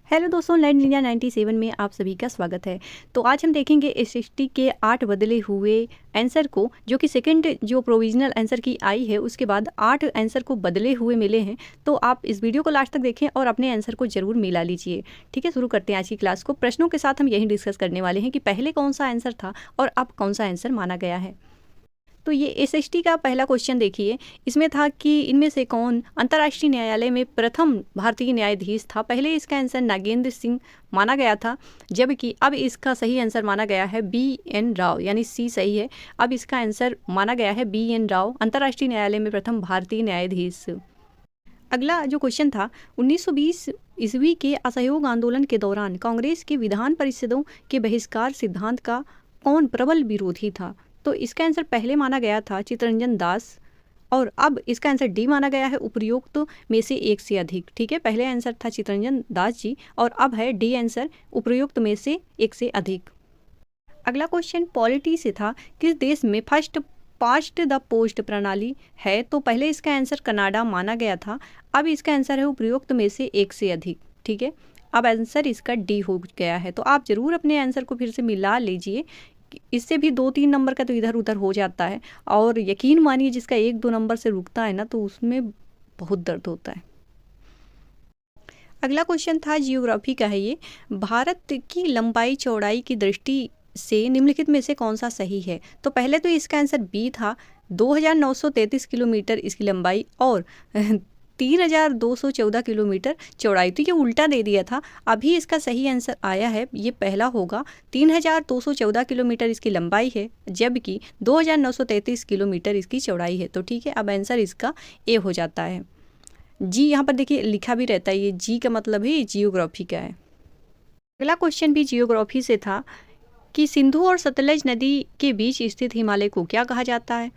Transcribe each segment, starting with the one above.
Hello दोस्तों, learn India 97 में आप सभी का स्वागत है। तो आज हम देखेंगे एसएसटी के 8 बदले हुए आंसर को, जो कि सेकंड जो प्रोविजनल आंसर की आई है उसके बाद 8 आंसर को बदले हुए मिले हैं। तो आप इस वीडियो को लास्ट तक देखें और अपने आंसर को ज़रूर मिला लीजिए। ठीक है, शुरू करते हैं आज की क्लास को। प्रश्नों के साथ हम यही डिस्कस करने वाले हैं कि पहले कौन सा आंसर था और अब कौन सा आंसर माना गया है। तो ये एसएसटी का पहला क्वेश्चन देखिए, इसमें था कि इनमें से कौन अंतर्राष्ट्रीय न्यायालय में प्रथम भारतीय न्यायाधीश था। पहले इसका आंसर नागेंद्र सिंह माना गया था, जबकि अब इसका सही आंसर माना गया है BN राव, यानी सी सही है। अब इसका आंसर माना गया है BN राव, अंतर्राष्ट्रीय न्यायालय में प्रथम भारतीय न्यायाधीश। अगला जो क्वेश्चन था, 1920 ईस्वी के असहयोग आंदोलन के दौरान कांग्रेस के विधान परिषदों के बहिष्कार सिद्धांत का कौन प्रबल विरोधी था। तो इसका आंसर पहले माना गया था चित्तरंजन दास, और अब इसका आंसर डी माना गया है उपयुक्त में से एक से अधिक। ठीक है, पहले आंसर था चित्तरंजन दास जी और अब है डी आंसर उपयुक्त में से एक से अधिक। अगला क्वेश्चन पॉलिटी से था, किस देश में फर्स्ट पास्ट द पोस्ट प्रणाली है। तो पहले इसका आंसर कनाडा माना गया था, अब इसका आंसर है उपयुक्त में से एक से अधिक। ठीक है, अब आंसर इसका डी हो गया है। तो आप ज़रूर अपने आंसर को फिर से मिला लीजिए, इससे भी 2-3 नंबर का तो इधर उधर हो जाता है, और यकीन मानिए जिसका 1-2 नंबर से रुकता है ना, तो उसमें बहुत दर्द होता है। अगला क्वेश्चन था जियोग्राफी का है ये, भारत की लंबाई चौड़ाई की दृष्टि से निम्नलिखित में से कौन सा सही है। तो पहले तो इसका आंसर बी था, 2933 किलोमीटर इसकी लंबाई और 3214 किलोमीटर चौड़ाई। तो ये उल्टा दे दिया था, अभी इसका सही आंसर आया है, ये पहला होगा। 3214 किलोमीटर इसकी लंबाई है, जबकि 2933 किलोमीटर इसकी चौड़ाई है। तो ठीक है, अब आंसर इसका ए हो जाता है। जी यहाँ पर देखिए लिखा भी रहता है, ये जी का मतलब है जियोग्राफी का है। अगला क्वेश्चन भी जियोग्राफी से था कि सिंधु और सतलज नदी के बीच स्थित हिमालय को क्या कहा जाता है।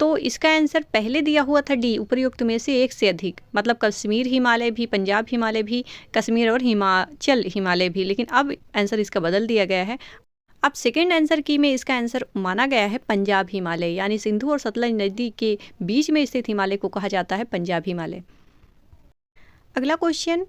तो इसका आंसर पहले दिया हुआ था डी, उपयुक्त में से एक से अधिक, मतलब कश्मीर हिमालय भी, पंजाब हिमालय भी, कश्मीर और हिमाचल हिमालय भी, लेकिन अब आंसर इसका बदल दिया गया है। अब सेकेंड आंसर की में इसका आंसर माना गया है पंजाब हिमालय, यानी सिंधु और सतलज नदी के बीच में स्थित हिमालय को कहा जाता है पंजाब हिमालय। अगला क्वेश्चन,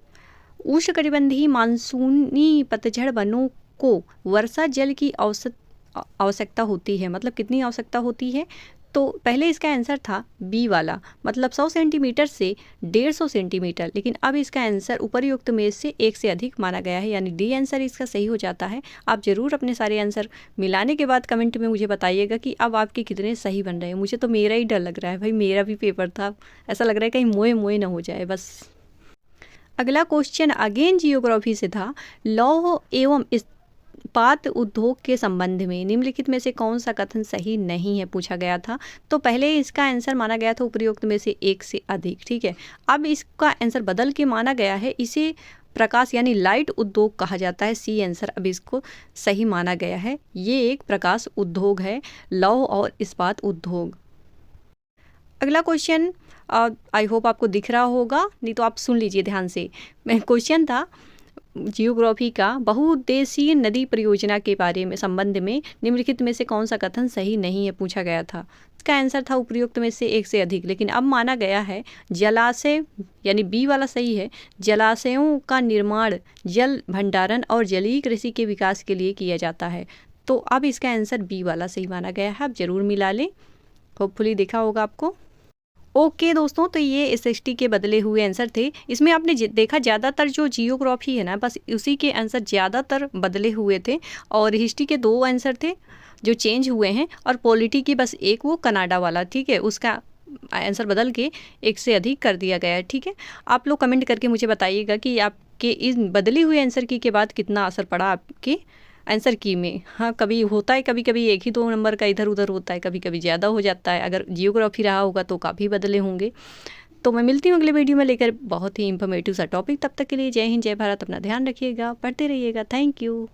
उष्णकटिबंधीय मानसूनी पतझड़ वनों को वर्षा जल की आवश्यकता होती है, मतलब कितनी आवश्यकता होती है। तो पहले इसका आंसर था बी वाला, मतलब 100 सेंटीमीटर से 150 सेंटीमीटर, लेकिन अब इसका आंसर उपयुक्त में से एक से अधिक माना गया है, यानी डी आंसर इसका सही हो जाता है। आप ज़रूर अपने सारे आंसर मिलाने के बाद कमेंट में मुझे बताइएगा कि अब आपके कितने सही बन रहे हैं। मुझे तो मेरा ही डर लग रहा है भाई, मेरा भी पेपर था, ऐसा लग रहा है कहीं मोए मोए ना हो जाए बस। अगला क्वेश्चन अगेन जियोग्राफी से था, लौह एवं इस्पात उद्योग के संबंध में निम्नलिखित में से कौन सा कथन सही नहीं है पूछा गया था। तो पहले इसका आंसर माना गया था उपयुक्त में से एक से अधिक। ठीक है, अब इसका आंसर बदल के माना गया है, इसे प्रकाश यानी लाइट उद्योग कहा जाता है। सी आंसर अब इसको सही माना गया है, ये एक प्रकाश उद्योग है, लौह और इस्पात उद्योग। अगला क्वेश्चन आई होप आपको दिख रहा होगा, नहीं तो आप सुन लीजिए ध्यान से। क्वेश्चन था जियोग्राफी का, बहुउद्देशीय नदी परियोजना के बारे में संबंध में निम्नलिखित में से कौन सा कथन सही नहीं है पूछा गया था। इसका आंसर था उपयुक्त में से एक से अधिक, लेकिन अब माना गया है जलाशय, यानी बी वाला सही है, जलाशयों का निर्माण जल भंडारण और जलीय कृषि के विकास के लिए किया जाता है। तो अब इसका आंसर बी वाला सही माना गया है, आप जरूर मिला लें, होपफुली देखा होगा आपको। ओके दोस्तों, तो ये एसएसटी के बदले हुए आंसर थे। इसमें आपने देखा ज़्यादातर जो जियोग्राफी है ना, बस उसी के आंसर ज़्यादातर बदले हुए थे, और हिस्ट्री के 2 आंसर थे जो चेंज हुए हैं, और पॉलिटी की बस एक वो कनाडा वाला, ठीक है, उसका आंसर बदल के एक से अधिक कर दिया गया है। ठीक है, आप लोग कमेंट करके मुझे बताइएगा कि आपके इस बदली हुए आंसर की के बाद कितना असर पड़ा आपके आंसर की में। हाँ, कभी होता है, कभी कभी 1 ही 2 नंबर का इधर उधर होता है, कभी कभी ज़्यादा हो जाता है। अगर जियोग्राफी रहा होगा तो काफ़ी बदले होंगे। तो मैं मिलती हूँ अगले वीडियो में लेकर बहुत ही इंफॉर्मेटिव सा टॉपिक। तब तक के लिए जय हिंद, जय भारत, अपना ध्यान रखिएगा, पढ़ते रहिएगा। Thank you.